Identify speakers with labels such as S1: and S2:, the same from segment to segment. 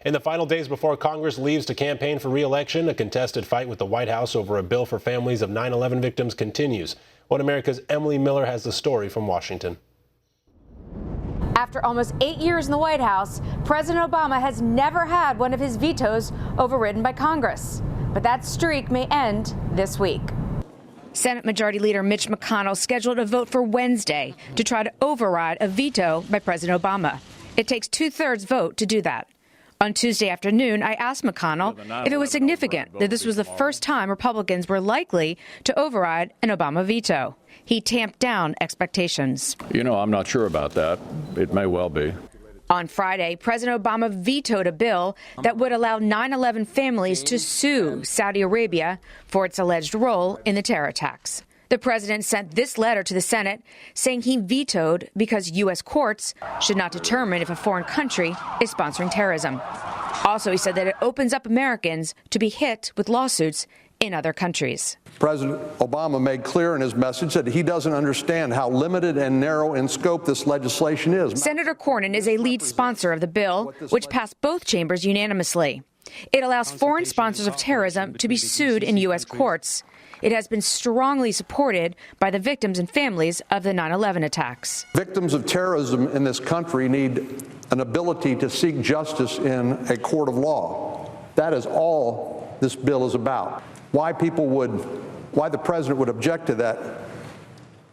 S1: In the final days before Congress leaves to campaign for re-election, a contested fight with the White House over a bill for families of 9/11 victims continues. One America's Emily Miller has the story from Washington.
S2: After almost 8 years in the White House, President Obama has never had one of his vetoes overridden by Congress. But that streak may end this week. Senate Majority Leader Mitch McConnell scheduled a vote for Wednesday to try to override a veto by President Obama. It takes 2/3 vote to do that. On Tuesday afternoon, I asked McConnell if it was significant that this was the first time Republicans were likely to override an Obama veto. He tamped down expectations.
S3: I'm not sure about that. It may well be.
S2: On Friday, President Obama vetoed a bill that would allow 9/11 families to sue Saudi Arabia for its alleged role in the terror attacks. The president sent this letter to the Senate saying he vetoed because U.S. courts should not determine if a foreign country is sponsoring terrorism. Also, he said that it opens up Americans to be hit with lawsuits in other countries.
S4: President Obama made clear in his message that he doesn't understand how limited and narrow in scope this legislation is.
S2: Senator Cornyn is a lead sponsor of the bill, which passed both chambers unanimously. It allows foreign sponsors of terrorism to be sued in U.S. courts. It has been strongly supported by the victims and families of the 9/11 attacks.
S4: Victims of terrorism in this country need an ability to seek justice in a court of law. That is all this bill is about. Why the president would object to that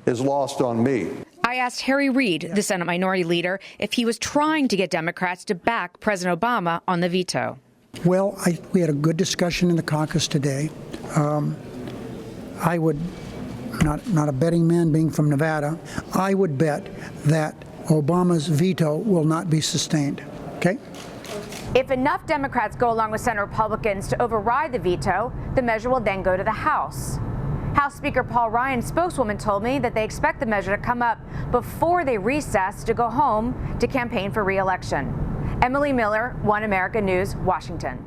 S4: is lost on me.
S2: I asked Harry Reid, the Senate Minority Leader, if he was trying to get Democrats to back President Obama on the veto.
S5: Well, we had a good discussion in the caucus today. I would, not a betting man being from Nevada, I would bet that Obama's veto will not be sustained. Okay?
S2: If enough Democrats go along with Senate Republicans to override the veto, the measure will then go to the House. House Speaker Paul Ryan's spokeswoman told me that they expect the measure to come up before they recess to go home to campaign for re-election. Emily Miller, One America News, Washington.